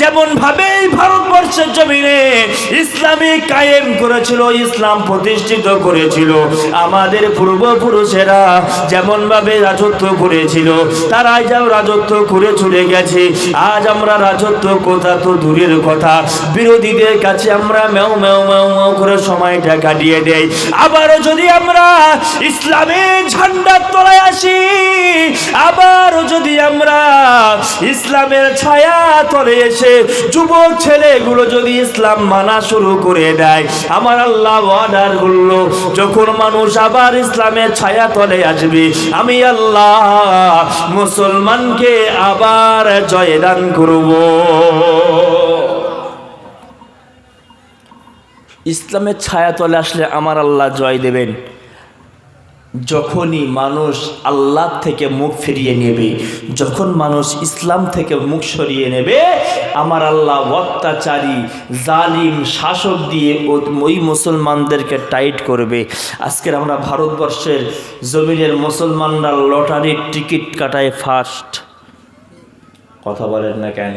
যেমন ভাবে ভারতবর্ষের জমিনে ইসলামী কায়েম করেছিল, ইসলাম প্রতিষ্ঠিত করেছিল, আমাদের পূর্বপুরুষেরা যেমন ভাবে রাজত্ব করেছিল, তারাই যাও রাজত্ব করে চলে গেছে। আজ আমরা রাজত্ব কথা তো দূরের কথা, বিরোধীদের কাছে আমরা ম্যাও ম্যাও ম্যাও ম্যাও করে সময়টা কাটিয়ে দেই। আবারও যদি আমরা ইসলামের ঝান্ডার তলায় আসি, আবারও যদি আমরা ইসলামের ছায়া তলে এসে যুবক ছেলেগুলো যদি ইসলাম মানা শুরু করে দেয়, আমার আল্লাহ ওয়াদার করলো যখন মানুষ আবার ইসলামের ছায়া তলে আসবে, আমি আল্লাহ মুসলমানকে আবার জয়দান করব। ইসলামের ছায়া তলে আসলে আমার আল্লাহ জয় দেবেন। যখনই মানুষ আল্লাহ থেকে মুখ ফিরিয়ে নেবে, যখন মানুষ ইসলাম থেকে মুখ সরিয়ে নেবে, আমার আল্লাহ অত্যাচারী জালিম শাসক দিয়ে ওই মুসলমানদেরকে টাইট করবে। আজকের আমরা ভারতবর্ষের জমিনের মুসলমানরা লটারির টিকিট কাটায় ফার্স্ট। কথা বলেন না কেন?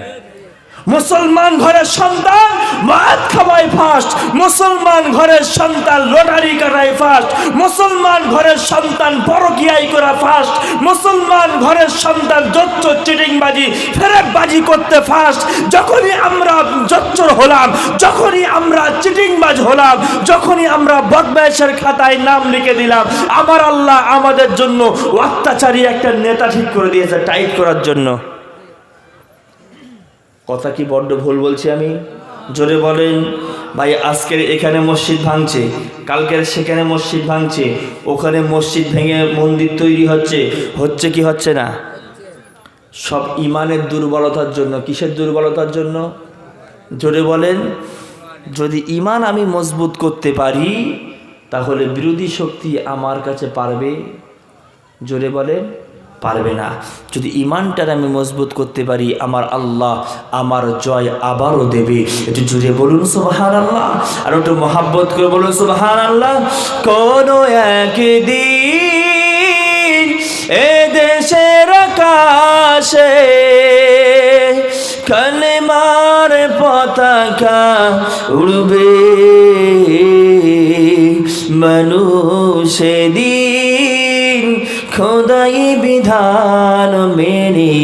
মুসলমান ঘরের সন্তান মদ খাওয়ায় ফার্স্ট, মুসলমান ঘরের সন্তান লটারি কাটায় ফার্স্ট, মুসলমান ঘরের সন্তান পরকীয়াই করা ফার্স্ট, মুসলমান ঘরের সন্তান জচ্চর চিটিংবাজি ফেরেববাজি করতে ফার্স্ট। যখনই আমরা জচ্চর হলাম, যখনই আমরা চিটিংবাজ হলাম, যখনই আমরা বদমাইশের খাতায় নাম লিখে দিলাম, আমার আল্লাহ আমাদের জন্য অত্যাচারী একটা নেতা ঠিক করে দিয়েছে টাইট করার জন্য। কথা কি বড্ড ভুল বলছি আমি? জোরে বলেন। ভাই আজকের এখানে মসজিদ ভাঙছে, কালকের সেখানে মসজিদ ভাঙছে, ওখানে মসজিদ ভেঙে মন্দির তৈরি হচ্ছে, হচ্ছে কি হচ্ছে না? সব ইমানের দুর্বলতার জন্য। কিসের দুর্বলতার জন্য? জোরে বলেন। যদি ইমান আমি মজবুত করতে পারি, তাহলে বিরোধী শক্তি আমার কাছে পারবে? জোরে বলেন, পারবে না। যদি ইমানটার আমি মজবুত করতে পারি, আমার আল্লাহ আমার জয় আবারও দেবে। একটু জুড়ে বলুন সুবহানাল্লাহ, আর একটু মহাব্বত করে বলুন সুবহানাল্লাহ। কোন একদিন এ দেশের আকাশে কালেমার পতাকা উড়বে, মানুষেদিন খোদাই বিধান মেনে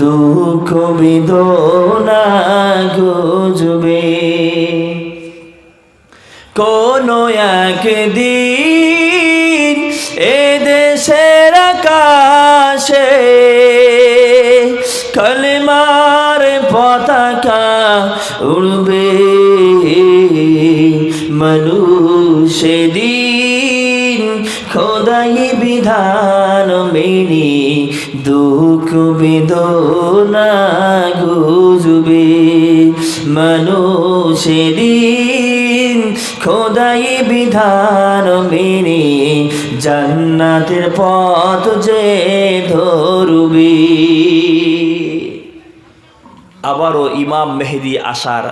দুঃখ বেদনা গুজবে। কোন একদিন এ দেশের আকাশে কালেমার পতাকা উড়বে, মানুষেদিন খোদাই বিধান মেনে দুঃখ বেদনা গুজবে, মানুষেদিন খোদাই বিধান মেনে জান্নাতের পথ যে ধরবে। আবারও ইমাম মেহেদী আসার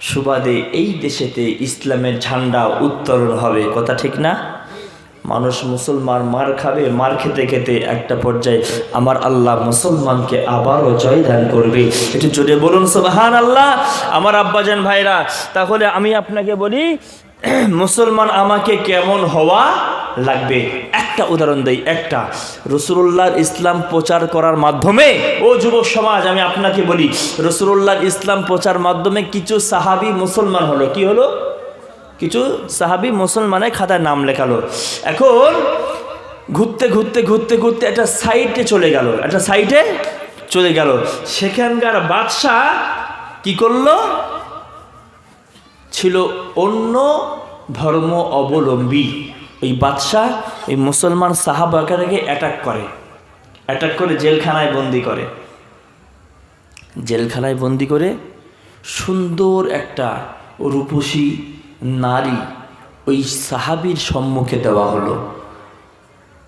সুবাদে এই দেশেতে ইসলামের ঝান্ডা উত্তোলন হবে। কথা ঠিক না? মানুষ মুসলমান মার খাবে, মার খেতে খেতে একটা পর্যায়ে আমার আল্লাহ মুসলমানকে আবারও জয়দান করবে। একটু জোরে বলুন সুবহানাল্লাহ। আমার আব্বাজান ভাইরা, তাহলে আমি আপনাকে বলি মুসলমান আমাকে কেমন হওয়া লাগবে। একটা উদাহরণ দেই, একটা রাসূলুল্লাহর ইসলাম প্রচার করার মাধ্যমে, ও যুবক সমাজ আমি আপনাকে বলি, রাসূলুল্লাহর ইসলাম প্রচার মাধ্যমে কিছু সাহাবী মুসলমান হলো। কি হলো? কিছু সাহাবী মুসলমানের খাতায় নাম লেখালো। এখন ঘুরতে ঘুরতে ঘুরতে ঘুরতে একটা সাইটে চলে গেল, একটা সাইটে চলে গেল। সেখানকার বাদশাহ কি করলো? ছিল অন্য ধর্ম অবলম্বী। ওই বাদশাহ এই মুসলমান সাহাবাকে অ্যাটাক করে জেলখানায় বন্দি করে। জেলখানায় বন্দি করে সুন্দর একটা রূপসী নারী ওই সাহাবীর সম্মুখে দেওয়া হলো,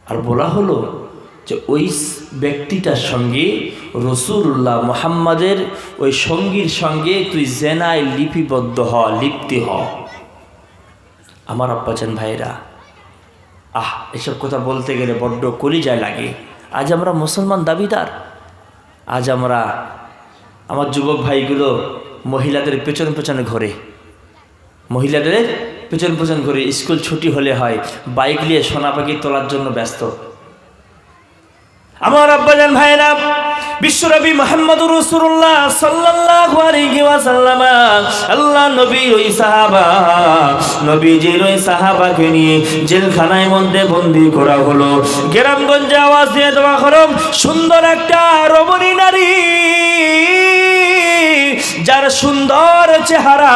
আর বলা হলো যে ওই ব্যক্তিটার সঙ্গে রাসূলুল্লাহ মুহাম্মাদের ওই সঙ্গীর সঙ্গে তুই জেনায় লিপ্তি হ। আমার আব্বাজান ভাইরা, এসব কথা বলতে গেলে বড্ড কলিজায় লাগে। আজ আমরা মুসলমান দাবিদার, আজ আমরা আমার যুবক ভাইগুলো মহিলাদের পেছন পেছনে ঘোরে, মহিলাদের পেছন পেছন ঘুরে, স্কুল ছুটি হলে হয় বাইক নিয়ে সোনা পাখি তোলার জন্য ব্যস্ত। আমার আব্বাজান ভাইরা, বিশ্বনবী মুহাম্মদুর রাসূলুল্লাহ সাল্লাল্লাহু আলাইহি ওয়াসাল্লাম আল্লাহ নবীর ওই সাহাবা, নবীজির ওই সাহাবাকে নিয়ে জেলখানায় মধ্যে বন্দী করা হলো। গ্রামগঞ্জে আওয়াজ দিয়ে দেওয়া হলো, সুন্দর একটা রমণী নারী, যার সুন্দর চেহারা,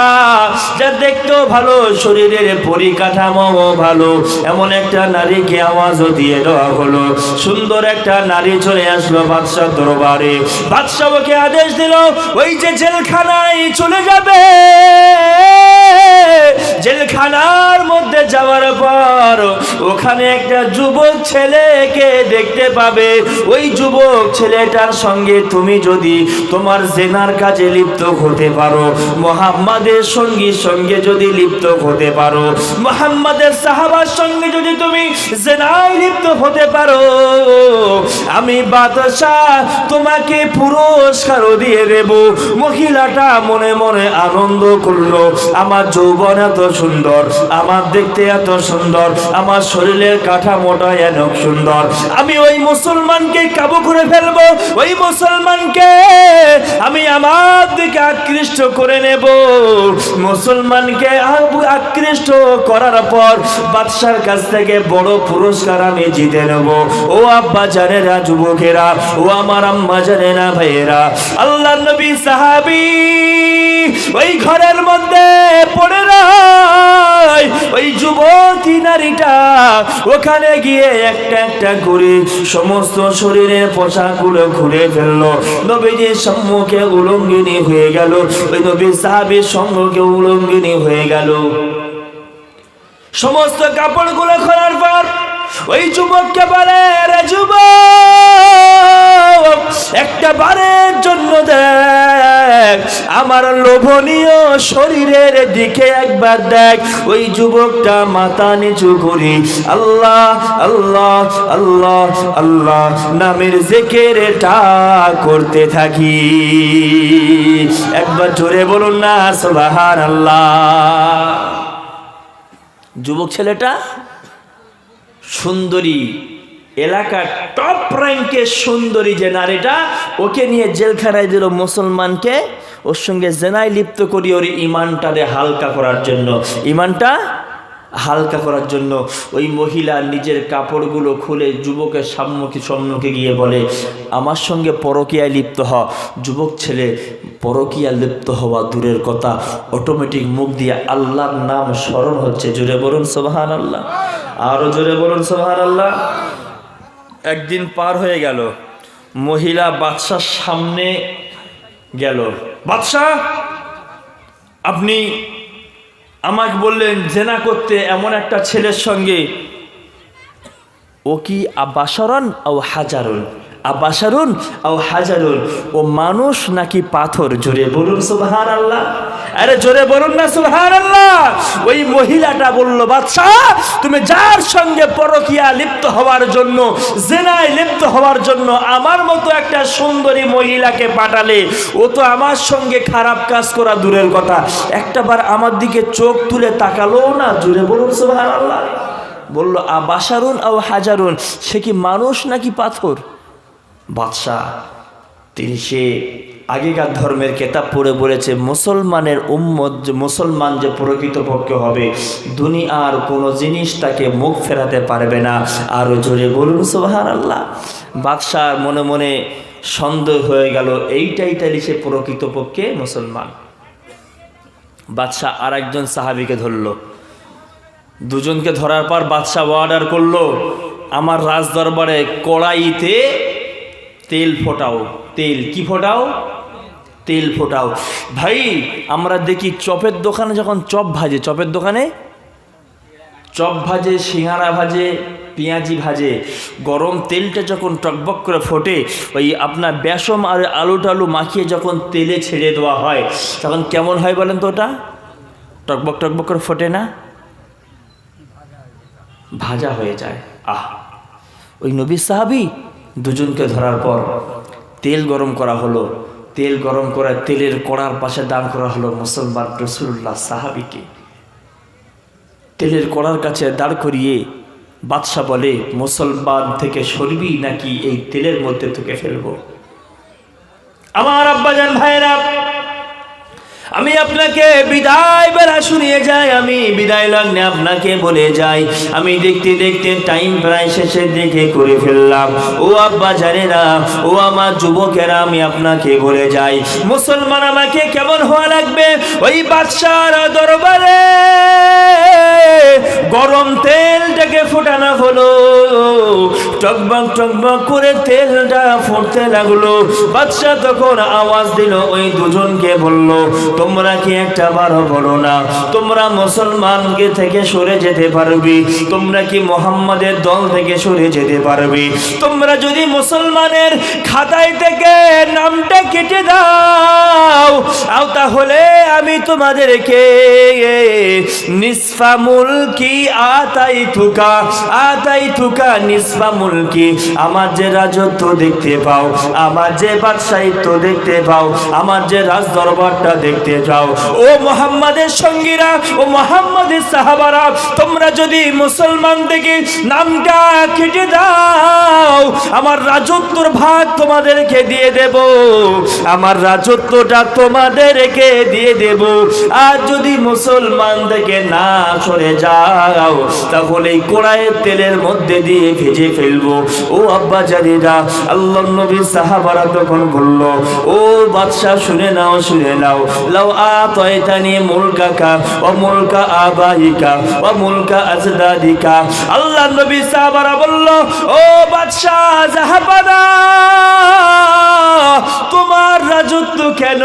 যার দেখতেও ভালো, শরীরের পরিকাঠামো ভালো, এমন একটা নারীকে আওয়াজও দিয়ে দেওয়া হলো। সুন্দর একটা নারী চলে আসলো বাদশাহ দরবারে। বাদশাহ ওকে আদেশ দিল, ওই যে জেলখানায় চলে যাবে, জেলখানার মধ্যে যাওয়ার পর ওখানে একটা যুবক ছেলেকে দেখতে পাবে। ওই যুবক ছেলেটার সঙ্গে তুমি যদি তোমার জেনার কাজে লিপ্ত হতে পারো, মুহাম্মাদের সঙ্গে যদি লিপ্ত হতে পারো, মুহাম্মাদের সাহাবার সঙ্গে যদি তুমি জেনায় লিপ্ত হতে পারো, আমি বাদশাহ তোমাকে পুরস্কার দিয়ে দেব। মহিলাটা মনে মনে আনন্দ করলো, আমার যৌবন এত সুন্দর, আমার দেখতে এত সুন্দর, আমার শরীরের কাঠামোটা এত সুন্দর, আমি ওই মুসলমানকে কাবু করে ফেলবো, ওই মুসলমানকে আমি আমার দিকে আকৃষ্ট করে নেব। মুসলমানকে আকৃষ্ট করার পর বাদশার কাছ থেকে বড় পুরস্কার আমি জিতে নেব। ও আব্বা জানেরা, যুবকেরা, ও আমার আম্মা জানেরা, ভাইয়েরা, আল্লাহ নবী সাহাবী ওই ঘরের মধ্যে পড়ে রয়। ওই যুবতী নারীটা ওখানে গিয়ে একটা একটা করে সমস্ত শরীরের পোশাকগুলো খুলে ফেললো। নবীজির সম্মুখে উলঙ্গিনী হয়ে গেল, ওই নবী সাহাবীর সম্মুখে উলঙ্গিনী হয়ে গেল। সমস্ত কাপড়গুলো খোলার পর ওই যুবককে বলে, রে যুবক, একটা বারের জন্য দেখ, আমার লোভনীয় শরীরের দিকে একবার দেখ। ওই যুবকটা মাথা নিচু করে আল্লাহ আল্লাহ আল্লাহ আল্লাহ নামের জিকিরটা করতে থাকি। একবার জোরে বলুন না সুবহানাল্লাহ। যুবক ছেলেটা সুন্দরী, এলাকার টপ র্যাঙ্কের সুন্দরী যে নারীটা, ওকে নিয়ে জেলখানায় দিল মুসলমানকে ওর সঙ্গে জেনায় লিপ্ত করি, ওর ইমানটারে হালকা করার জন্য, ইমানটা হালকা করার জন্য। ওই মহিলা নিজের কাপড়গুলো খুলে যুবকের সম্মুখে গিয়ে বলে, আমার সঙ্গে পরকীয়ায় লিপ্ত হ। যুবক ছেলে পরকীয়া লিপ্ত হওয়া দূরের কথা, অটোমেটিক মুখ দিয়ে আল্লাহর নাম স্মরণ হচ্ছে। জোরে বলুন সুবহানাল্লাহ, আরো জোরে বলুন সুবহানাল্লাহ। একদিন পার হয়ে গেল, মহিলা বাদশার সামনে গেল, বাদশাহ আপনি আমাকে বললেন জেনা করতে এমন একটা ছেলের সঙ্গে, ও কি আবাশারুন আও হাজারুন, আবাশারুন আও হাজারুন, ও মানুষ নাকি পাথর? জোরে বলুন সুবহানাল্লাহ, আরে জোরে বলুন না সুবহানাল্লাহ। ওই মহিলাটা বলল, বাদশাহ তুমি যার সঙ্গে পরকীয়া লিপ্ত হওয়ার জন্য, জেনায় লিপ্ত হওয়ার জন্য আমার মতো একটা সুন্দরী মহিলাকে পাঠালে, ও তো আমার সঙ্গে খারাপ কাজ করা দূরের কথা, একটাবার আমার দিকে চোখ তুলে তাকালো না। জোরে বলুন সুবহানাল্লাহ। বলল আবাশারুন আও হাজারুন, সে কি মানুষ নাকি পাথর? বাদশাহ তিনি সে আগেকার ধর্মের কেতাব পড়ে বলেছে, মুসলমানের উম্মত, মুসলমান যে প্রকৃতপক্ষে হবে, দুনিয়ার কোনো জিনিস তাকে মুখ ফেরাতে পারবে না। আরো জোরে বলুন সুবহানাল্লাহ। বাদশাহ মনে মনে সন্দেহ হয়ে গেল, এইটাই তাইলে সে প্রকৃতপক্ষে মুসলমান। বাদশাহ আর একজন সাহাবীকে ধরলো, দুজনকে ধরার পর বাদশাহ অর্ডার করলো, আমার রাজদরবারে কড়াইতে তেল ফোটাও। তেল কি ফোটাও? তেল ফোটাও। ভাই আমরা দেখি চপের দোকানে যখন চপ ভাজে, চপের দোকানে চপ ভাজে, সিঙ্গারা ভাজে, পেঁয়াজি ভাজে, গরম তেলটা যখন টকবক করে ফোটে, ওই আপনার বেসম আর আলু টালু মাখিয়ে যখন তেলে ছেড়ে দেওয়া হয়, তখন কেমন হয় বলেন তো? ওটা টকবক টকবক করে ফোটে না, ভাজা হয়ে যায়। আহ, ওই নবী সাহাবী দুজনকে ধরার পর তেল গরম করা হলো, তেল গরম করে তেলের কড়ার পাশে দান করা হলো মুসলমান রাসূলুল্লাহ সাহাবীকে। তেলের কড়ার কাছে দাঁড় করিয়ে বাদশা বলে, মুসলমান থেকে সরবি নাকি এই তেলের মধ্যে তোকে ফেলবো? আমার আব্বাজান ভাইরা, আমি আপনাকে বিদায় বেলা শুনিয়ে যাই, আমি বিদায় লগ্নে আপনাকে বলে যাই, আমি দেখতে দেখতে টাইম প্রায় শেষের দিকে করে ফেললাম। ও আব্বা জানেরা, ও আমার যুবকেরা, আমি আপনাকে বলে যাই, মুসলমান আমাকে কেমন হওয়া লাগবে? ওই বাদশার দরবারে গরম তেলটাকে ফোটানো হলো, টকবক টকবক করে তেলটা ফুটতে লাগলো। বাদশা তখন আওয়াজ দিল, ওই দুজনকে বলল, তোমরা কি একটা বারো বলো না, তোমরা মুসলমানকে থেকে সরে যেতে পারবি? তোমরা কি মুহাম্মাদের দল থেকে সরে যেতে পারবি? তোমরা যদি মুসলমানের খাতায় থেকে নামটা কেটে দাও তাহলে আমি তোমাদেরকে নিসফা মুলকি আতাইতুকা নিসফা মুলকি, আমার যে রাজত্ব দেখতে পাও, আমার যে বাদশাহিত্ব দেখতে পাও, আমার যে রাজ দরবারটা দেখতে পাও, ও মুহাম্মাদের সঙ্গীরা, ও মুহাম্মাদের সাহাবারা, তোমরা যদি মুসলমান থেকে নামটা কেটে দাও আমার রাজত্বর ভাগ তোমাদেরকে দিয়ে দেব, আমার রাজত্বটা তোমাদেরকে দিয়ে দেব। আর যদি মুসলমান থেকে না সরে যাও তাহলে এই কড়াইয়ের তেলের মধ্যে দিয়ে ভেজে ফেলবো। ও আব্বা জানেরা, আল্লাহর নবী সাহাবারা তখন বলল, ও বাদশা শুনে নাও, শুনে নাও, লাউ আতাইতানি মুলকাকা ওয়া মুলকা আবাইকা ওয়া মুলকা আজদাদিকা। আল্লাহর নবী সাহাবারা বলল, ও বাদশা জাহাবানা, তোমার রাজত্ব কেন?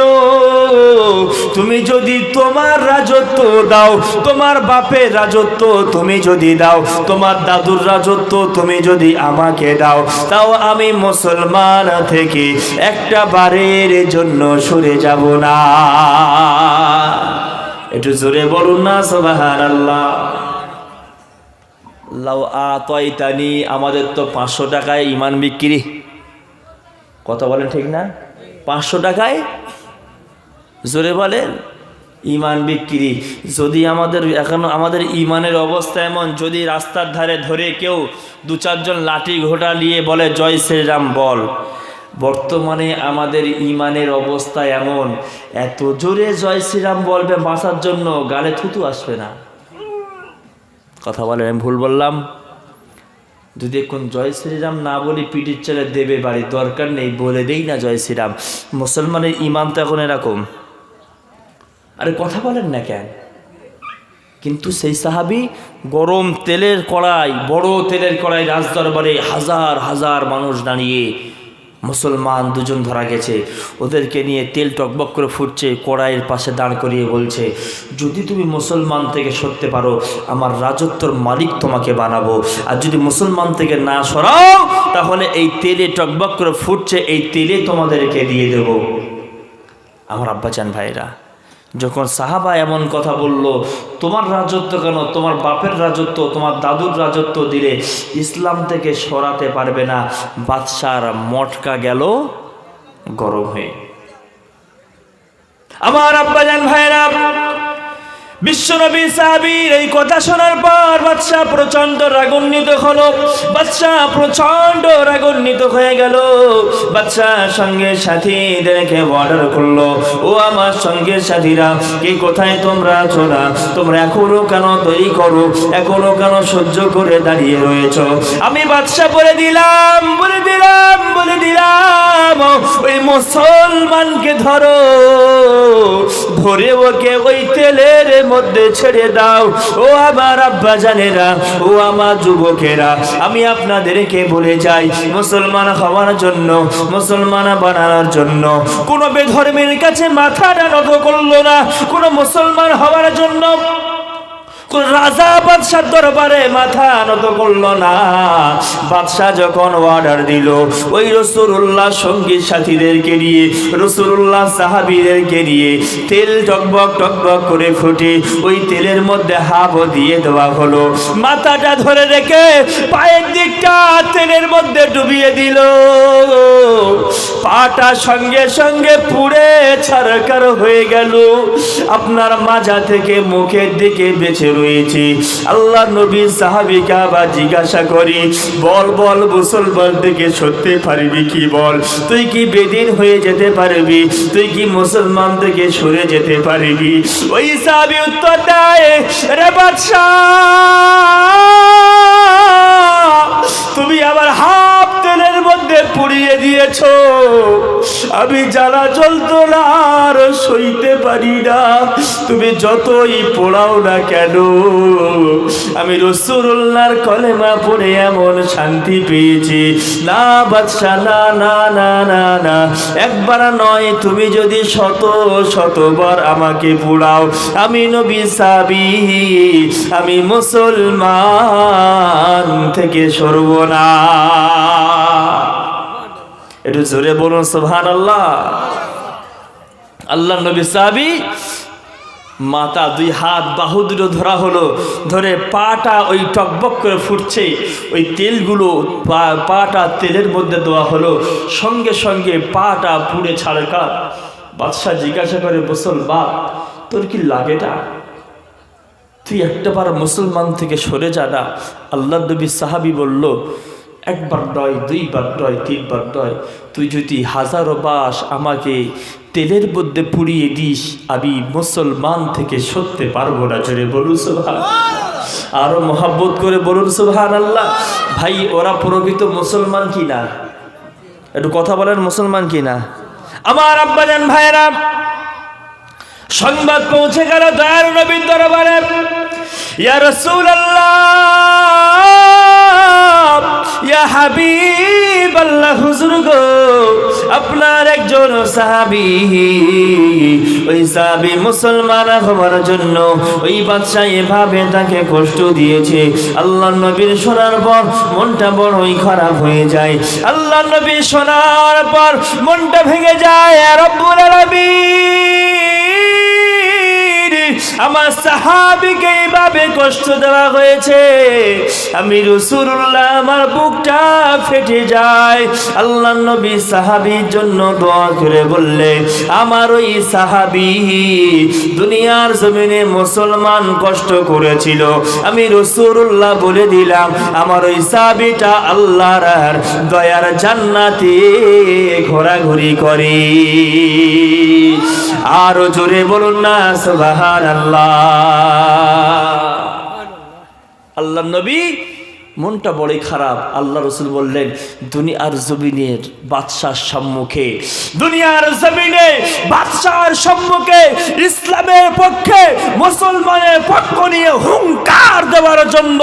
তুমি যদি তোমার রাজত্ব দাও, তোমার বাপের রাজত্ব তুমি যদি দাও, তোমার দাদুর রাজত্ব তুমি যদি আমাকে দাও, তাও আমি মুসলমান থেকে একটা বারের জন্য সরে যাব না। একটু জোরে বলুন না সুবহানাল্লাহ। লাউ আতাইতানি, আমাদের তো 500 টাকায় ঈমান বিক্রি, কথা বলেন ঠিক না? 500 টাকায়, জোরে বলেন, ঈমান বিক্রি। যদি আমাদের ঈমানের অবস্থা এমন, যদি রাস্তার ধারে ধরে কেউ 2-4 জন লাঠি ঘোড়া নিয়ে বলে জয় শ্রীরাম বল, বর্তমানে আমাদের ঈমানের অবস্থা এমন, এত জোরে জয় শ্রীরাম বলবে বাঁচার জন্য, গালে থুতু আসবে না। কথা বলেন, আমি ভুল বললাম? যদি এখন জয় শ্রীরাম না বলি পিটির ছেলে দেবে বাড়ি, দরকার নেই, বলে দেই না জয় শ্রীরাম। মুসলমানের ঈমান তো এখন এরকম। আরে কথা বলেন না কেন? কিন্তু সেই সাহাবী গরম তেলের কড়াই, বড় তেলের কড়াই, রাজদরবারে হাজার হাজার মানুষ দাঁড়িয়ে, মুসলমান 2 জন ধরা গেছে, ওদেরকে নিয়ে তেল টকবক করে ফুটছে, কড়াইয়ের পাশে দাঁড় করিয়ে বলছে, যদি তুমি মুসলমান থেকে সরতে পারো আমার রাজত্বর মালিক তোমাকে বানাবো, আর যদি মুসলমান থেকে না সরাও তাহলে এই তেলে টকবক করে ফুটছে এই তেলে তোমাদেরকে দিয়ে দেব। আমার আব্বাজান ভাইরা, যখন সাহাবা এমন কথা বলল, তোমার রাজত্ব কেন, তোমার বাপের রাজত্ব, তোমার দাদুর রাজত্ব দিলে ইসলাম থেকে সরাতে পারবে না, বাদশার মটকা গেল গরম হয়ে। আমার আব্বাজান ভাইরা, বিশ্বনবী সাহাবীর এই কথা শোনার পর বাদশা প্রচন্ড রাগান্বিত হলো, বাদশা প্রচন্ড রাগান্বিত হয়ে গেল। বাদশা সঙ্গে সাথীদেরকে অর্ডার করলো, ও আমার সঙ্গে সাথীরা, কে কোথায় তোমরা আছো না? তোমরা এখনো কেন তৈরি করো, এখনো কেন সহ্য করে দাঁড়িয়ে রয়েছ? আমি বাদশা বলে দিলাম ওই মুসলমানকে ধরো, ধরে ওকে ওই তেলের মধ্যে ছেড়ে দাও। ও আমার আব্বা জানেরা, ও আমার যুবকেরা, আমি আপনাদেরকে বলে যাই, মুসলমান হওয়ার জন্য, মুসলমান বানানোর জন্য কোন বেধর্মের কাছে মাথাটা নত করলো না। কোন মুসলমান হওয়ার জন্য কোন রাজা বাদশার দরবারে মাথা নত করলো না। বাদশাহ যখন অর্ডার দিল, ওই রাসূলুল্লাহ সঙ্গী সাথীদেরকে নিয়ে, রাসূলুল্লাহ সাহাবীদেরকে নিয়ে তেল টকবক টকবক করে ফুটে ওই তেলের মধ্যে হাফ দিয়ে দেওয়া হলো। মাথাটা ধরে রেখে পায়ের দিকটা তেলের মধ্যে ডুবিয়ে দিল। পাটা সঙ্গে সঙ্গে পুড়ে ছারখার হয়ে গেল। আপনার মাজা থেকে মুখের দিকে বেঁচে রয়েছে। আল্লাহ নবী সাহাবীকে আবার জিজ্ঞাসা করি, বল বল মুসলমান থেকে সরতে পারবি কি? বল, তুই কি বেদিন হয়ে যেতে পারবি? তুই কি মুসলমান থেকে সরে যেতে পারবি? ওই সাহাবী উত্তর দেয়, রে বাদশাহ, তুমি আমার হাত তেলের মধ্যে পুড়িয়ে দিয়েছো। আমি জ্বালা যন্ত্রণা আর সইতে পারি না। তুমি যতই পোড়াও না কেন, আমি রাসূলুল্লাহর কলেমা পড়ে এমন শান্তি পেয়েছি। না বাদশাহ, না না না না না, একবার নয়, তুমি যদি শত শতবার আমাকে পোড়াও, আমি নবী সাহাবী, আমি মুসলমান থেকে সরব না। একটু জোরে বলুন সুবহানাল্লাহ। আল্লাহ নবী সাহাবী মাথা, দুই হাত বাহু দুটো ধরা হলো, ধরে পাটা ওই টকবক করে ফুটছে, ওই তেলগুলো পাটা তেলের মধ্যে দেওয়া হলো। সঙ্গে সঙ্গে পাটা পুড়ে ছাড়কার। বাদশাহ জিজ্ঞাসা করে, মুসলমান, তোর কি লাগেটা? তুই একটাবার মুসলমান থেকে সরে যা না। আল্লাহ নবী সাহাবী বলল, একবার নয়, দুইবার নয়, তিনবার নয়, তুই যদি হাজারো বাস আমাকে তেলের মধ্যে পুড়িয়ে দিস, আমি মুসলমান থেকে সরতে পারবো না। জোরে বলুন সুবহানাল্লাহ। আরো মহব্বত করে বলুন সুবহানাল্লাহ। ভাই, ওরা প্রকৃত মুসলমান কিনা? একটু কথা বলেন, মুসলমান কিনা? আমার আব্বাজান ভাইরা, সংবাদ পৌঁছে গেল দয়ার নবীর দরবারে। ইয়া রাসূলুল্লাহ, ইয়া হাবিবাল্লাহ, হুজুর গো, আপনার একজন সাহাবী, ওই সাহাবী মুসলমান হওয়ার জন্য ওই বাদশা এভাবে তাকে কষ্ট দিয়েছে। আল্লাহ নবীর শোনার পর মনটা বড়ই খারাপ হয়ে যায়। আল্লাহ নবী শোনার পর মনটা ভেঙে যায়। রব্বুল আলামিন, আমার সাহাবীকে এইভাবে কষ্ট দেওয়া হয়েছে, আমি রাসূলুল্লাহ, আমার বুকটা ফেটে যায়। আল্লাহ নবী সাহাবীর জন্য দোয়া করে বললেন, আমার ওই সাহাবী দুনিয়ার জমিনে মুসলমান কষ্ট করেছিল, আমি রাসূলুল্লাহ বলে দিলাম, আমার ওই সাহাবীটা আল্লাহর দয়ার জান্নাতে ঘোরাঘুরি করে। আরো জোরে বলুন না সুবহানাল্লাহ। আল্লাহ নবী মনটা বড়ই খারাপ। আল্লাহ রাসূল বললেন, দুনিয়ার জমিনের বাদশার সম্মুখে, দুনিয়ার জমিনে বাদশার সম্মুখে ইসলামের পক্ষে, মুসলমানের পক্ষ নিয়ে হুঙ্কার দেওয়ার জন্য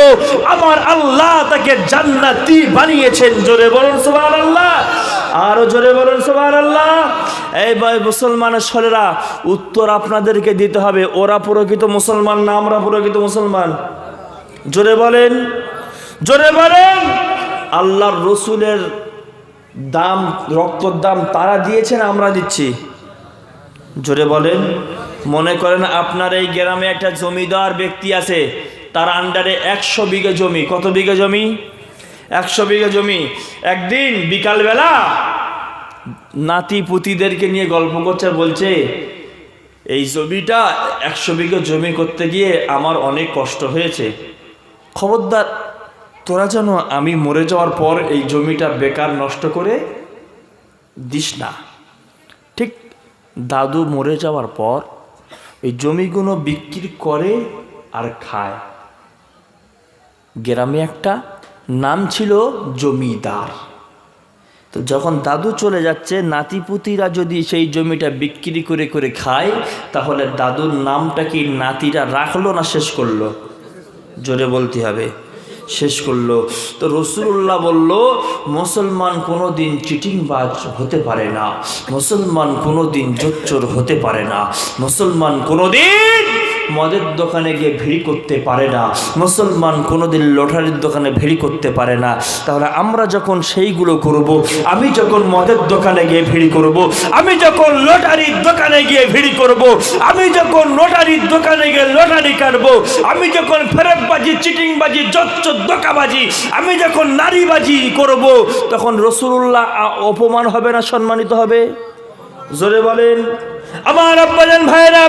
আমার আল্লাহ তাকে জান্নাতি বানিয়েছেন। জোরে বলুন সুবহানাল্লাহ। আরো জোরে বলুন সুবহানাল্লাহ। এই ভাই মুসলমানের ছেলেরা, উত্তর আপনাদেরকে দিতে হবে, ওরা প্রকৃত মুসলমান না আমরা প্রকৃত মুসলমান? জোরে বলেন, জোরে বলেন। আল্লাহর রসুলের দাম, রক্তর দাম তারা দিয়েছেন, আমরা দিচ্ছি? জোরে বলেন। মনে করেন আপনার এই গ্রামে একটা জমিদার ব্যক্তি আছে, তার আন্ডারে 100 বিঘা জমি। কত বিঘা জমি? 100 বিঘা জমি। একদিন বিকালবেলা নাতি পুতিদেরকে নিয়ে গল্প করছে, বলছে, এই জমিটা 100 বিঘা জমি করতে গিয়ে আমার অনেক কষ্ট হয়েছে, খবরদার তোরা যেন আমি মরে যাওয়ার পর এই জমিটা বেকার নষ্ট করে দিস না। ঠিক দাদু মরে যাওয়ার পর এই জমিগুলো বিক্রি করে আর খায়। গ্রামে একটা নাম ছিল জমিদার। তো যখন দাদু চলে যাচ্ছে, নাতিপুতিরা যদি সেই জমিটা বিক্রি করে করে খায়, তাহলে দাদুর নামটা কি নাতিরা রাখলো না শেষ করলো? জোরে বলতে হবে, শেষ করলো। তো রাসূলুল্লাহ বলল, মুসলমান কোনোদিন চিটিংবাজ হতে পারে না, মুসলমান কোনোদিন জোচ্চোর হতে পারে না, মুসলমান কোনোদিন মদের দোকানে গিয়ে ভিড় করতে পারে না, মুসলমান কোনোদিন লটারির দোকানে ভিড় করতে পারে না। তাহলে আমরা যখন সেইগুলো করব, আমি যখন মদের দোকানে গিয়ে ভিড় করব, আমি যখন লটারির দোকানে গিয়ে ভিড় করব, আমি যখন লটারির দোকানে গিয়ে লটারি কাটবো, আমি যখন ফেরতবাজি, চিটিংবাজি, ধোঁকাবাজি, আমি যখন নারীবাজি করব, তখন রাসূলুল্লাহ অপমান হবে না সম্মানিত হবে? জোরে বলেন। আমার আব্বাজান ভাইরা,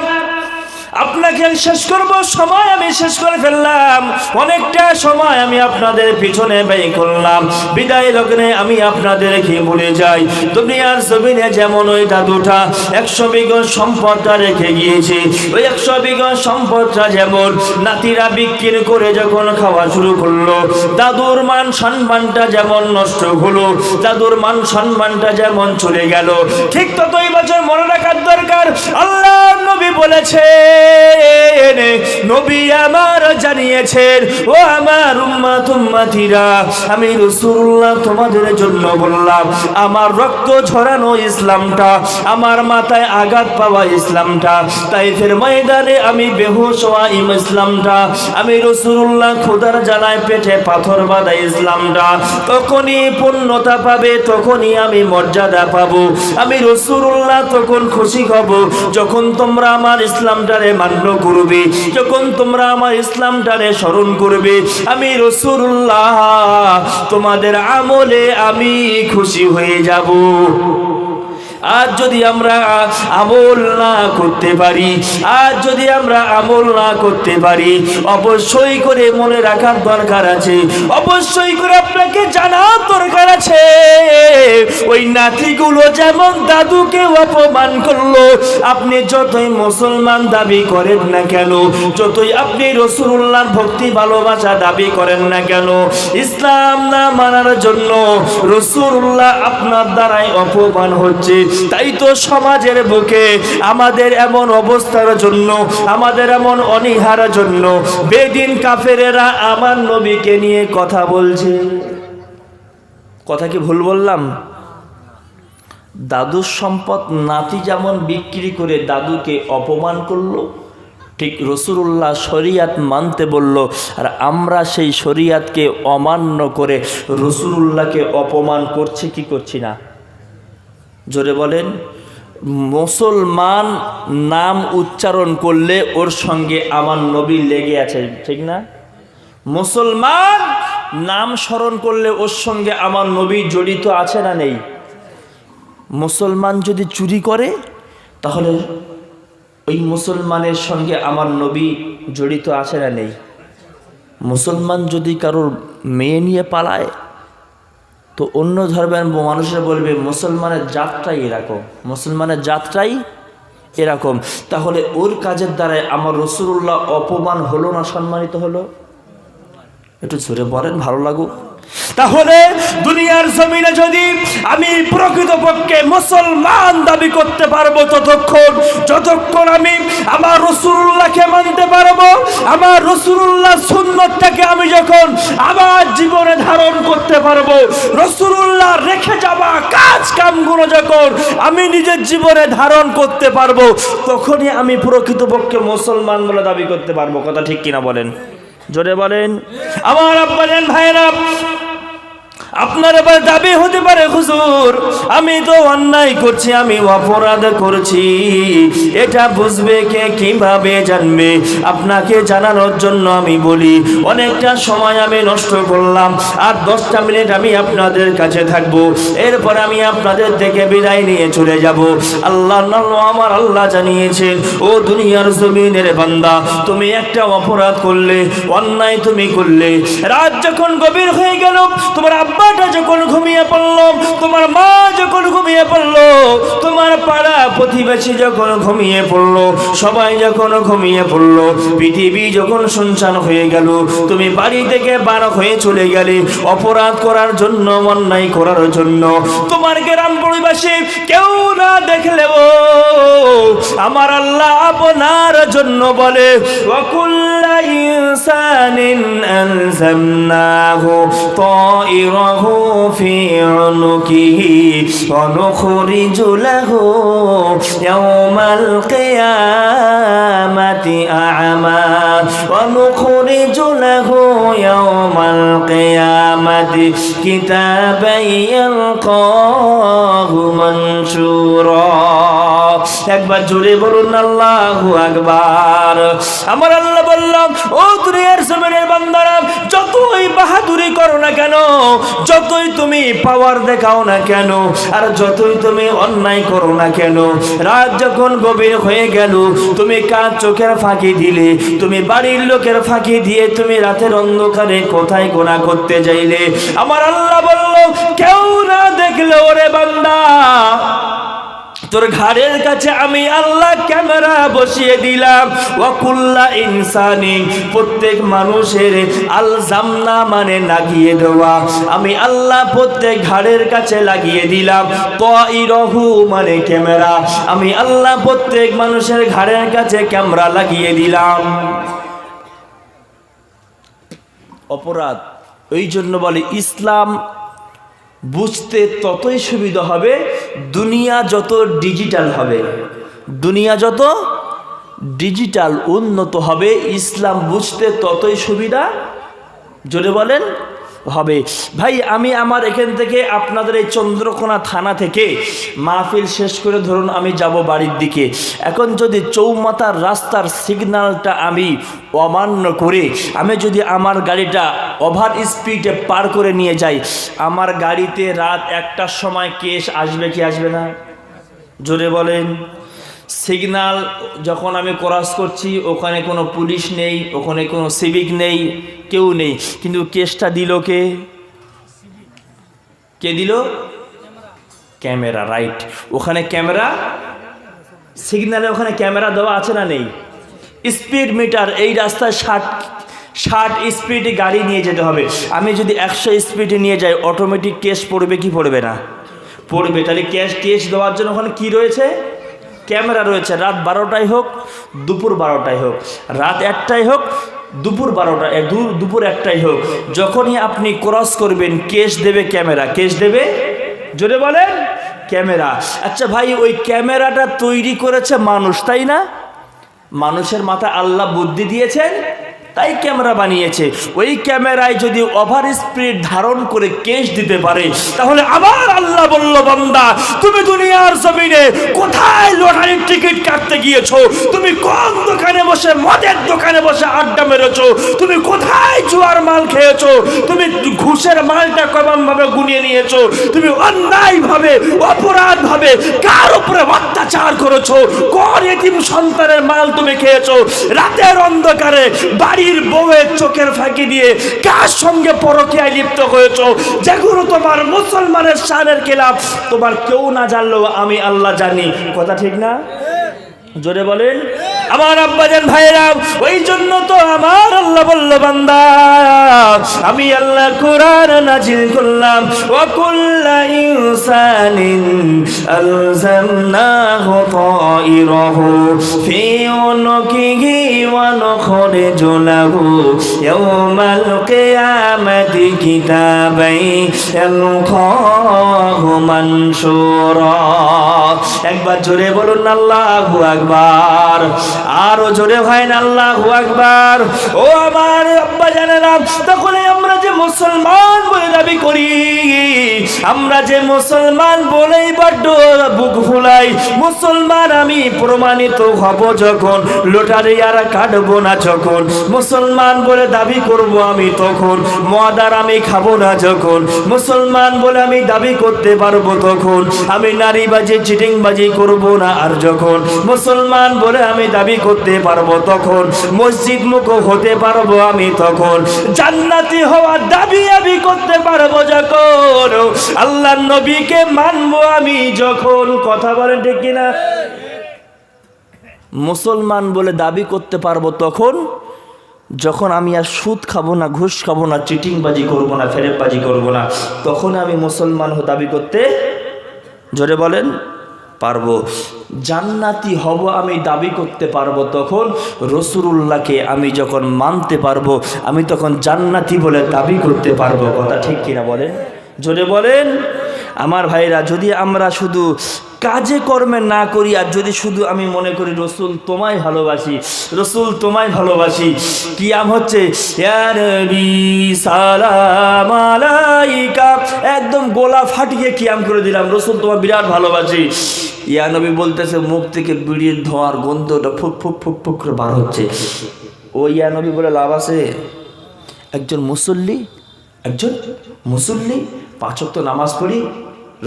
আপনাকে শেষ করব, সময় আমি শেষ করে ফেললাম, অনেকটা সময় আমি আপনাদের পিছনে ব্যয় করলাম। বিদায় লগ্নে আমি আপনাদেরকে বলে যাই, দুনিয়ার জমিনে যেমন ওই দাদুটা 100 বিঘা সম্পদটা রেখে গিয়েছে, ওই 100 বিঘা সম্পদটা যেমন নাতিরা বিক্রি করে যখন খাওয়া শুরু করলো, দাদুর মান সম্মানটা যেমন নষ্ট হলো, দাদুর মান সম্মানটা যেমন চলে গেল, ঠিক ততই বছর মনে রাখার দরকার, আল্লাহ নবী বলেছে, নবী আমার জানিয়েছেন, ও আমার উম্মত উম্মতিরা, আমি রাসূলুল্লাহ তোমাদের জন্য বললাম, আমার রক্ত ঝরানো ইসলামটা, আমার মাথায় আঘাত পাওয়া ইসলামটা, তাইফের ময়দানে আমি বেহুশ হওয়া ইসলামটা, আমি রাসূলুল্লাহ খোদার জ্বালায় পেটে পাথর বাঁধা ইসলামটা তখনই পূর্ণতা পাবে, তখনই আমি মর্যাদা পাবো, আমি রাসূলুল্লাহ তখন খুশি হব যখন তোমরা আমার ইসলামটারে মান্য করবে, যখন তোমরা আমার ইসলামটারে স্মরণ করবে, আমি রাসূলুল্লাহ তোমাদের আমলে আমি খুশি হয়ে যাব। আজ যদি আমরা আমল না করতে পারি, আজ যদি আমরা আমল না করতে পারি, অবশ্যই করে মনে রাখার দরকার আছে, অবশ্যই করে আপনাকে জানার দরকার আছে, ওই নাতিগুলো যেমন দাদুকে অপমান করলো, আপনি যতই মুসলমান দাবি করেন না কেন, যতই আপনি রাসূলুল্লাহর ভক্তি ভালোবাসা দাবি করেন না কেন, ইসলাম না মানার জন্য রাসূলুল্লাহ আপনার দ্বারাই অপমান হচ্ছে। তাই তো সমাজের বুকে আমাদের এমন অবস্থার জন্য, আমাদের এমন অনীহার জন্য বেদিন কাফেরেরা আমার নবীকে নিয়ে কথা বলছে। কথা কি ভুল বললাম? দাদুর সম্পদ নাতি যেমন বিক্রি করে দাদুকে অপমান করলো, ঠিক রাসূলুল্লাহ শরিয়াত মানতে বলল, আর আমরা সেই শরিয়াতকে অমান্য করে রাসূলুল্লাহকে অপমান করছি কি করছি না? জোরে বলেন। মুসলমান নাম উচ্চারণ করলে ওর সঙ্গে আমার নবী লেগে আছে, ঠিক না? মুসলমান নাম স্মরণ করলে ওর সঙ্গে আমার নবী জড়িত আছে না নেই? মুসলমান যদি চুরি করে তাহলে ওই মুসলমানের সঙ্গে আমার নবী জড়িত আছে না নেই? মুসলমান যদি কারোর মেয়ে নিয়ে পালায় তো অন্য ধর্মের মানুষরা বলবে মুসলমানের জাতটাই এরকম, মুসলমানের জাতটাই এরকম। তাহলে ওর কাজের দ্বারাই আমার রাসূলুল্লাহ অপমান হলো না সম্মানিত হলো? একটু জোরে বলেন, ভালো লাগুক। তাহলে দুনিয়ার জমিনে যদি আমি প্রকৃতপক্ষে মুসলমান দাবি করতে পারবো যতক্ষণ আমি আমার রাসূলুল্লাহকে মানতে পারবো, আমার রাসূলুল্লাহ সুন্নতটাকে আমি যখন আমার জীবনে ধারণ করতে পারবো, রাসূলুল্লাহ রেখে যাওয়া কাজ কামগুলো যখন আমি নিজের জীবনে ধারণ করতে পারবো, তখনই আমি প্রকৃতপক্ষে মুসলমান বলে দাবি করতে পারবো। কথা ঠিক কিনা বলেন? জোরে বলেন। আমার আব্বাজান ভাইরা, আপনার এবার দাবি হতে পারে, হুজুর আমি তো অন্যায় করছি, আমি অপরাধ করছি, এটা বুঝবে কে, কিভাবে জানবে? আপনাকে জানানোর জন্য আমি বলি, অনেকটা সময় আমি নষ্ট করলাম, আর 10টা মিনিট আমি আপনাদের কাছে থাকবো, এরপর আমি আপনাদের থেকে বিদায় নিয়ে চলে যাব। আল্লাহ আমার আল্লাহ জানিয়েছেন, ও দুনিয়ার জমিনের বান্দা, তুমি একটা অপরাধ করলে, অন্যায় তুমি করলে, রাত যখন গভীর হয়ে গেল, তোমার আব্বাটা যখন ঘুমিয়ে পড়লো, তোমার মা যখন ঘুমিয়ে পড়লো, তোমার পাড়া প্রতিবেশী যখন ঘুমিয়ে পড়লো, সবাই যখন ঘুমিয়ে পড়লো, পৃথিবী যখন শুনশান হয়ে গেল, তুমি বাড়ি থেকে বার হয়ে চলে গেলে অপরাধ করার জন্য, অন্যায় করার জন্য। তোমার গ্রাম পরিবেশে কেউ না দেখলেও আমার আল্লাহ আপনার জন্য বলে, ওয়াকুল্লা ইনসানিন আলজামনাহু তাইরাহু ফি উনুকিহি ওয়া নুখরিজু লাহু ইয়াওমাল কিয়ামাতি কিতাবান ইয়ালকাহু মানশুরা। একবার জোরে বলুন আল্লাহু আকবার। আমার আল্লাহ বললাম, ও দুনিয়ার জমিনের বান্দারা, যতই বাহাদুরি করো না কেন, যতই তুমি পাওয়ার দেখাও না কেন, আর যতই তুমি অন্যায় করো না কেন, রাত যখন গভীর হয়ে গেল, তুমি কাজ চোখের ফাঁকি দিলে, তুমি বাড়ির লোকের ফাঁকি দিয়ে তুমি রাতের অন্ধকারে কোথায় গোনা করতে যাইলে, আমার আল্লাহ বলল, কেউ না দেখলে ওরে বান্দা, তোর ঘাড়ের কাছে আমি আল্লাহ ক্যামেরা বসিয়ে দিলাম। ওয়াকুল্লা ইনসানি, প্রত্যেক মানুষের আলজামনা মানে লাগিয়ে দেওয়া, আমি আল্লাহ প্রত্যেক ঘাড়ের কাছে লাগিয়ে দিলাম। তাইরহু মানে ক্যামেরা, আমি আল্লাহ প্রত্যেক মানুষের ঘাড়ের কাছে ক্যামেরা লাগিয়ে দিলাম। অপরাধ ওই জন্য বলে ইসলাম বুঝতে ততই সুবিধা হবে, দুনিয়া যত ডিজিটাল হবে, দুনিয়া যত ডিজিটাল উন্নত হবে, ইসলাম বুঝতে ততই সুবিধা, জোরে বলেন, হবে। ভাই আমি আমার এখান থেকে আপনাদের এই চন্দ্রকোনা থানা থেকে মাহফিল শেষ করে ধরুন আমি যাব বাড়ির দিকে। এখন যদি চৌমাথার রাস্তার সিগন্যালটা আমি অমান্য করে আমি যদি আমার গাড়িটা ওভার স্পিডে পার করে নিয়ে যাই, আমার গাড়িতে রাত 1টার সময় কেস আসবে কি আসবে না? জোরে বলেন। সিগন্যাল যখন আমি ক্রস করছি, ওখানে কোনো পুলিশ নেই, ওখানে কোনো সিভিক নেই, কেউ নেই, কিন্তু কেসটা দিল কে? কে দিল? Camera, right. ওখানে ক্যামেরা, সিগন্যালে ওখানে ক্যামেরা দেওয়া আছে না নেই? স্পিড মিটার, এই রাস্তায় 60 স্পিডে গাড়ি নিয়ে যেতে হবে। আমি যদি 100 স্পিডে নিয়ে যাই, অটোমেটিক কেস পড়বে কি পড়বে না? পড়বে। তাহলে কেস দেওয়ার জন্য ওখানে কি রয়েছে? ক্যামেরা রয়েছে। রাত 12টায় হোক, দুপুর 12টায় হোক, রাত 1টায় হোক, দুপুর 12টায়, দুপুর 1টায় হোক, যখনই আপনি ক্রস করবেন কেস দেবে ক্যামেরা। কেস দেবে, জোরে বলেন, ক্যামেরা। আচ্ছা ভাই, ওই ক্যামেরাটা তৈরি করেছে মানুষ, তাই না? মানুষের মাথায় আল্লাহ বুদ্ধি দিয়েছেন, তাই ক্যামেরা বানিয়েছে। ওই ক্যামেরায় যদি ওভার স্পিড ধারণ করে কেস দিতে পারে, তাহলে আবার আল্লাহ বলল, বান্দা তুমি দুনিয়ার জমিনে কোথায় লটারির টিকিট কাটতে গিয়েছো, তুমি কোন দোকানে বসে, মদের দোকানে বসে আড্ডা মেরেছো, তুমি কোথায় জুয়ার মাল খেয়েছো, তুমি ঘুষের মালটা কেমন ভাবে গুনিয়ে নিয়েছো, তুমি অন্যায় ভাবে অপরাধ ভাবে কার উপরে অত্যাচার করেছো, কোন এতিম সন্তানের মাল তুমি খেয়েছো, রাতের অন্ধকারে বাড়ির বউয়ের চোখের ফাঁকি দিয়ে কার সঙ্গে পরকীয়ায় লিপ্ত হয়েছো, যেগুলো তোমার মুসলমানের শানের খেলাফ, তোমার কেউ না জানলেও আমি আল্লাহ জানি। কথা ঠিক না? জোরে বলেন। আমার আব্বাজান ভাইরা, ওই জন্য তো আমার আল্লাহ বলল, বান্দা আমি আল্লাহ কোরআন নাজিল করলাম, ওয়া কুল্লা ইনসানিন আলজামনাহু তাইরাহু ফি উনকিহি ওয়া নুখরিজু লাহু ইয়াওমাল কিয়ামাতি কিতাবান ইয়ালকাহু মানশুরা। একবার জোরে বলুন আল্লাহু আকবার। আরো জোরে হয় না আল্লাহু আকবার। ও আমার আব্বা জানেরা, তখন আমরা যে মুসলমান বলে দাবি করি, আমরা যে মুসলমান বলেই বড্ড বুক ফুলাই, মুসলমান আমি প্রমাণিত হব যখন, লটারি আর কাটবো না যখন, মুসলমান বলে দাবি করব আমি তখন, মদ আর আমি খাবো না যখন, মুসলমান বলে আমি দাবি করতে পারবো তখন, আমি নারীবাজি চিটিংবাজি করব না আর যখন, মুসলমান বলে আমি দাবি করতে পারবো তখন, মসজিদ মুখ হতে পারবো আমি তখন, জান্নাতি হওয়ার দাবি আমি করতে পারবো যখন, আল্লাহর নবীকে মানবো আমি যখন। কথা বলেন ঠিক কিনা? মুসলমান বলে দাবি করতে পারবো তখন যখন আমি আর সুদ খাবো না, ঘুষ খাবো না, চিটিংবাজি করবো না, ফেরেববাজি করবো না, তখন আমি মুসলমান দাবি করতে, জোরে বলেন, পারবো। জান্নাতি হব আমি দাবি করতে পারবো তখন, রাসূলুল্লাহকে আমি যখন মানতে পারবো, আমি তখন জান্নাতি বলে দাবি করতে পারবো। কথা ঠিক কিনা বলেন? জোরে বলেন। আমার ভাইরা, যদি আমরা শুধু কাজে কর্মে না করি, আর যদি শুধু আমি মনে করি রসুল তোমায় ভালোবাসি, রসুল তোমায় ভালোবাসি, কিয়াম হচ্ছে ইয়া নবী সালাম আলাইকা, একদম গোলা ফাটিয়ে কিয়াম করে দিলাম, রসুল তোমায় বিরাট ভালোবাসি। ইয়া নবী বলতেছে মুখ থেকে বিড়ির ধোঁয়ার গন্ধটা ফুক ফুক ফুক ফুক করে বার হচ্ছে। ও ইয়া নবী বলে লাভ আছে? একজন মুসল্লি 5 ওয়াক্ত নামাজ পড়ি,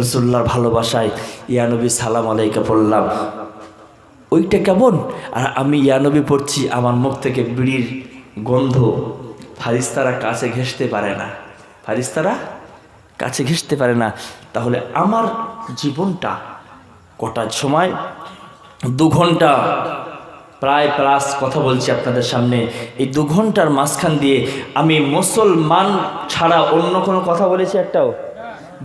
রসুল্লাহর ভালোবাসায় ইয়া নবী সালাম আলাইকা পড়লাম, ওইটা কেমন? আর আমি ইয়া নবী পড়ছি, আমার মুখ থেকে বিড়ির গন্ধ ফারিস্তারা কাছে ঘেঁষতে পারে না, ফারিস্তারা কাছে ঘেঁষতে পারে না। তাহলে আমার জীবনটা কটার সময় 2 ঘন্টা প্রায় প্লাস কথা বলছি আপনাদের সামনে, এই 2 ঘন্টার মাঝখান দিয়ে আমি মুসলমান ছাড়া অন্য কোনো কথা বলেছি একটাও?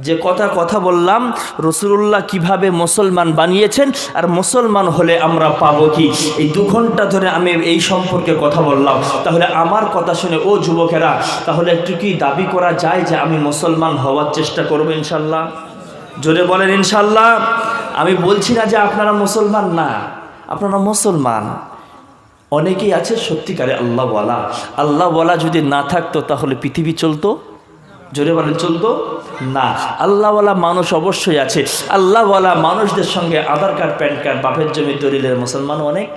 যে কথা বললাম রাসূলুল্লাহ কিভাবে মুসলমান বানিয়েছেন আর মুসলমান হলে আমরা পাবো কি, এই 2 ঘন্টা ধরে আমি এই সম্পর্কে কথা বললাম। তাহলে আমার কথা শুনে ও যুবকেরা, তাহলে একটু কি দাবি করা যায় যে আমি মুসলমান হওয়ার চেষ্টা করব ইনশাল্লাহ? জোরে বলেন ইনশাল্লাহ। আমি বলছি না যে আপনারা মুসলমান না, আপনারা মুসলমান। অনেকেই আছে সত্যিকারে আল্লাহ ওয়ালা যদি না থাকতো তাহলে পৃথিবী চলতো? জোরে বলেন চলতো না। আল্লাহওয়ালা মানুষ অবশ্যই আছে, আল্লাহওয়ালা মানুষদের সঙ্গে আধার কার্ড, প্যান কার্ড, বাপের জমি দলিলের মুসলমান অনেক।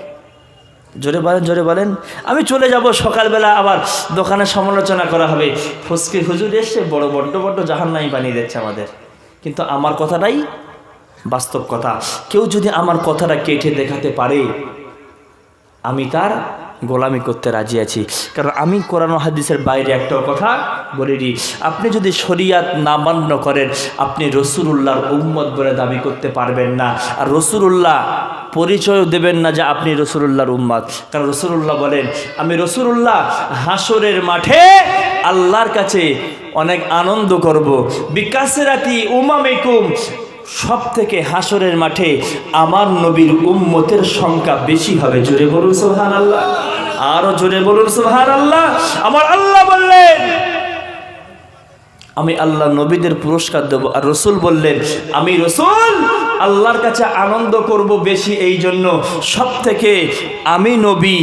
জোরে বলেন। আমি চলে যাব সকালবেলা, আবার দোকানে সমালোচনা করা হবে, ফসকে হুজুর এসে বড্ড জাহান্নামী বানিয়ে দিচ্ছে আমাদের। কিন্তু আমার কথাটাই বাস্তব কথা। কেউ যদি আমার কথাটা কেটে দেখাতে পারে, আমি তার গোলামি করতে রাজি আছি। কারণ আমি কোরআন ও হাদিসের বাইরে একটাও কথা বলিনি। আপনি যদি শরিয়াত না মান্য করেন, আপনি রাসূলুল্লাহর উম্মত বলে দাবি করতে পারবেন না, আর রাসূলুল্লাহ পরিচয় দেবেন না যে আপনি রাসূলুল্লাহর উম্মত। কারণ রাসূলুল্লাহ বলেন, আমি রাসূলুল্লাহ হাসরের মাঠে আল্লাহর কাছে অনেক আনন্দ করব। বিকাসরাতি উমামিকুম, সব থেকে হাসরের মাঠে আমার নবীর উম্মতের সংখ্যা বেশি হবে। জোরে বলুন সুবহানাল্লাহ, আরো জোরে বলুন সুবহানাল্লাহ। আমার আল্লাহ বললেন আমি আল্লাহ নবীদের পুরস্কার দেব, আর রাসূল বললেন আমি রাসূল আল্লাহর কাছে আনন্দ করব বেশি, এই জন্য সব থেকে আমি নবী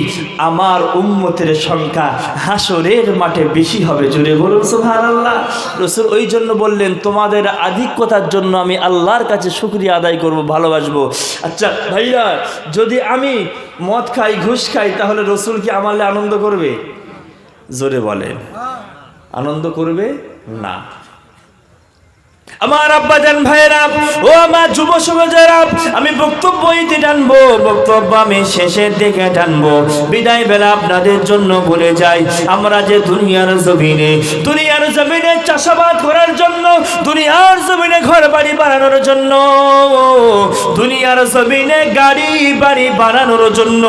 আমার উম্মতের সংখ্যা হাসরের মাঠে বেশি হবে। জোরে বলুন সুবহানাল্লাহ। রাসূল ওই জন্য বললেন তোমাদের আধিক্যতার জন্য আমি আল্লাহর কাছে শুকরিয়া আদায় করব, ভালোবাসবো। আচ্ছা ভাইয়া, যদি আমি মদ খাই, ঘুষ খাই, তাহলে রাসূল কি আমালে আনন্দ করবে? জোরে বলেন, আনন্দ করবে না। আমার আব্বাজান ভাইরা ও আমার যুব সমাজেরা, আমি বক্তব্য ইতি টানবো, বক্তব্য আমি শেষের দিকে টানবো। বিদায় বেলা আপনাদের জন্য বলে যাই, আমরা যে দুনিয়ার জমিনে চাষাবাদ করার জন্য, দুনিয়ার জমিনে ঘর বাড়ি বানানোর জন্য, দুনিয়ার জমিনে গাড়ি বাড়ি বানানোর জন্য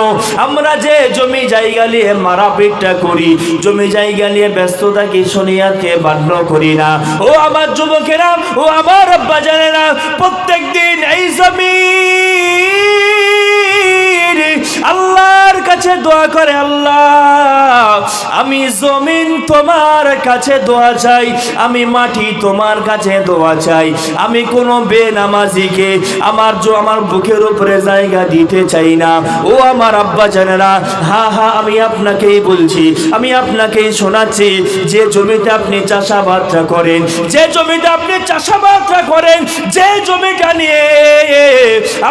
আমরা যে জমি জায়গা নিয়ে মারাপিটটা করি, জমি জায়গা নিয়ে ব্যস্ততাকে শরিয়াতকে মান্য করি না। ও আমার যুবকেরা, ও আমার আব্বা জানেরা, প্রত্যেক দিন এই জমিন আল্লাহর কাছে দোয়া করে, আল্লাহ আমি জমিন তোমার কাছে দোয়া চাই, আমি মাটি তোমার কাছে দোয়া চাই, আমি কোনো বেনামাজিকে আমার বুকের উপরে জায়গা দিতে চাই না। ও আমার আব্বা জানেরা, হ্যাঁ আমি আপনাকেই বলছি, আমি আপনাকেই শোনাচ্ছি, যে জমিতে আপনি চাষাবাদটা করেন, যে জমিতে আপনি চাষাবাদটা করেন, যে জমিটা নিয়ে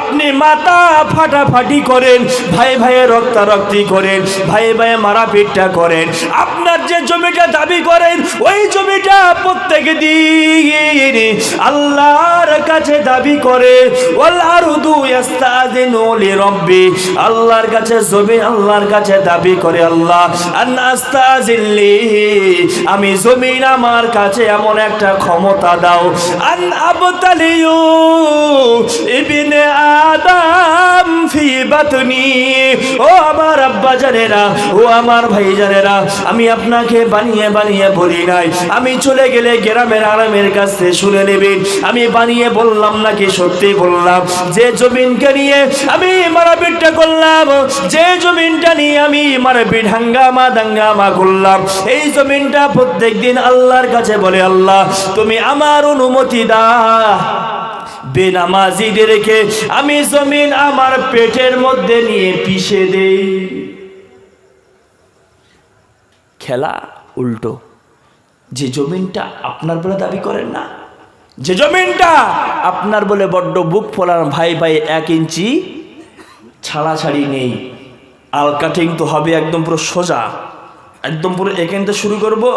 আপনি মাথা ফাটাফাটি করেন, ভাই ভাইয়ে রক্তারক্তি করেন, ভাই ভাইয়ে মারাপিটটা করেন, আপনার যে জমিটা দাবি করেন, ওই জমিটা প্রত্যেক দিন আল্লাহর কাছে দাবি করে। ওয়াল আরদু ইস্তাযিনু লিরাব্বি, আল্লাহর কাছে জমি আল্লাহর কাছে দাবি করে, আল্লাহ আন আস্তাযিল্লি, আমি জমিন আমার কাছে এমন একটা ক্ষমতা দাও, আন আবতালিউ ইবনে আদম ফি বাতনি। ও আমার আব্বা জানেরা, ও আমার ভাই জানেরা, আমি আপনাকে বানিয়ে বানিয়ে বলি নাই, আমি চলে গেলে গ্রামের আরামের কাছে শুনে নেবেন, আমি বানিয়ে বললাম নাকি সত্যি বললাম। যে জমিনকে নিয়ে আমি মারাপিটটা করলাম, যে জমিনটা নিয়ে আমি মারাপিট হাঙ্গামা করলাম, এই জমিনটা প্রত্যেক দিন আল্লাহর কাছে বলে, আল্লাহ তুমি আমার অনুমতি দাও, বেনামাজিদেরকে আমি জমিন আমার পেটের মধ্যে নিয়ে পিষে দেই। খেলা উল্টো। যে জমিনটা আপনার বলে দাবি করেন না, যে জমিনটা আপনার বলে বড্ড বুক ফোলান, ভাই ভাই 1 ইঞ্চি ছাড়াছাড়ি নেই, আল কাটিং তো হবে একদম পুরো সোজা, একদম পুরো এখান থেকে শুরু করবো,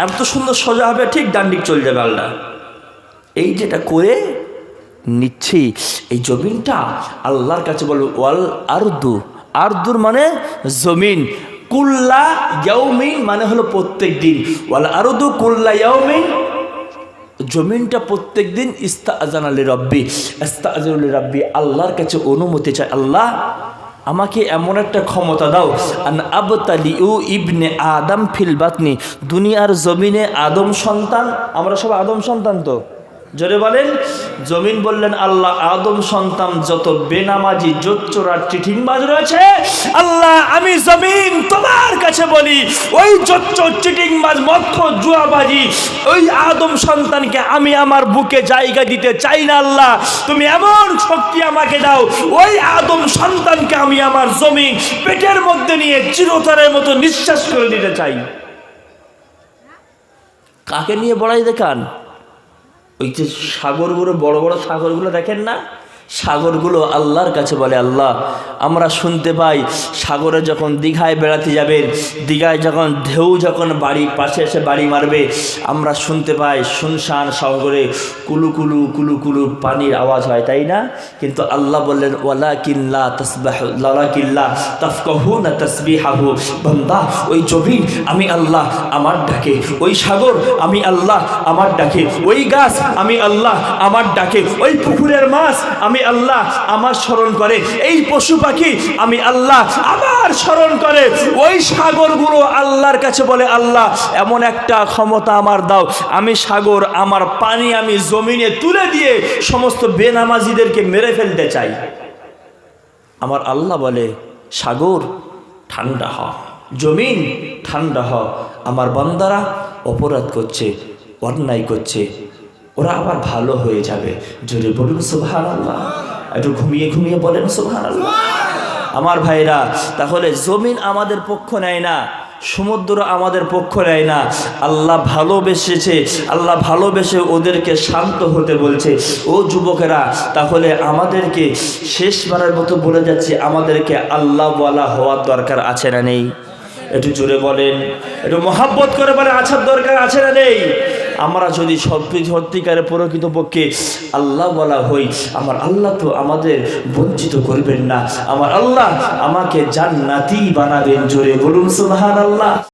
এত সুন্দর সোজা হবে, ঠিক ডান্ডিক চলে যাবে আলটা। এই যেটা করে নিচ্ছি, এই জমিনটা আল্লাহর কাছে বলবো ওয়াল আরদু, আরদুর মানে জমিন, কুল্লা ইয়াউমিন মানে হলো প্রত্যেক দিন, ওয়াল আরদু কুল্লা ইয়াউমিন, জমিনটা প্রত্যেক দিন ইস্তাআযানা লিরাব্বি, ইস্তাআযানা লিরাব্বি, আল্লাহর কাছে অনুমতি চায়, আল্লাহ আমাকে এমন একটা ক্ষমতা দাও, আন আবতালিউ ইবনে আদম ফিল বাতনি, দুনিয়ার জমিনে আদম সন্তান, আমরা সব আদম সন্তান তো, জোরে বলেন। জমিন বললেন আল্লাহ আদম সন্তান যত বেনামাজি জোচ্চোর চিটিংবাজ রয়েছে, আল্লাহ আমি জমিন তোমার কাছে বলি, ওই জোচ্চোর চিটিংবাজ মদখোর জুয়াবাজি ওই আদম সন্তানকে আমি আমার বুকে জায়গা দিতে চাই না। আল্লাহ তুমি এমন শক্তি আমাকে দাও, ওই আদম সন্তানকে আমি আমার জমিন পেটের মধ্যে নিয়ে চিরতরের মতো নিঃশ্বাস করে দিতে চাই। কাকে নিয়ে বড়াই দেখান? ওই যে সাগরগুলো, বড় বড় সাগরগুলো দেখেন না, সাগরগুলো আল্লাহর কাছে বলে আল্লাহ আমরা শুনতে পাই সাগরে যখন দীঘায় বেড়াতে যাবেন, দীঘায় যখন ঢেউ যখন বাড়ির পাশে এসে বাড়ি মারবে, আমরা শুনতে পাই শুনশান সাগরে কুলু কুলু কুলু কুলু পানির আওয়াজ হয়, তাই না? কিন্তু আল্লাহ বললেন ওয়ালাকিল্লা তাসবাহু লাকিল্লা তাফকাহুনা তাসবিহাহু, বান্দা ওই জমিন আমি আল্লাহ আমার ডাকে, ওই সাগর আমি আল্লাহ আমার ডাকে, ওই গাছ আমি আল্লাহ আমার ডাকে, ওই পুকুরের মাছ আমি আল্লাহ আমার স্মরণ করে, এই পশু পাখি আমি আল্লাহ আমার স্মরণ করে, ওই সাগরগুলো আল্লাহর কাছে বলে আল্লাহ এমন একটা ক্ষমতা আমার দাও, আমি সাগর আমার পানি আমি জমিনে তুলে দিয়ে সমস্ত বেনামাজিদেরকে মেরে ফেলতে চাই। আমার আল্লাহ বলে সাগর ঠান্ডা হ, জমিন ঠান্ডা হ, আমার বান্দারা অপরাধ করছে, অন্যায় করছে, ওরা আবার ভালো হয়ে যাবে। জোরে বলুন সুবহানাল্লাহ, একটু ঘুমিয়ে ঘুমিয়ে বলেন সুবহানাল্লাহ। আমার ভাইরা, তাহলে জমিন আমাদের পক্ষ নেয় না, সমুদ্র আমাদের পক্ষ নেয় না, আল্লাহ ভালোবেসেছে, আল্লাহ ভালোবেসে ওদেরকে শান্ত হতে বলছে। ও যুবকেরা, তাহলে আমাদেরকে শেষবারের মতো বলে যাচ্ছে, আমাদেরকে আল্লাহওয়ালা হওয়ার দরকার আছে না নেই? একটু জোরে বলেন, একটু মহাব্বত করে বলে আছার দরকার আছে না নেই? আমরা যদি সত্যিকারে প্রকৃতপক্ষে আল্লাহ বলা হই, আমার আল্লাহ তো আমাদের বঞ্চিত করবেন না, আমার আল্লাহ আমাকে জান্নাতি বানাবেন। জোরে বলুন সুবহানাল্লাহ।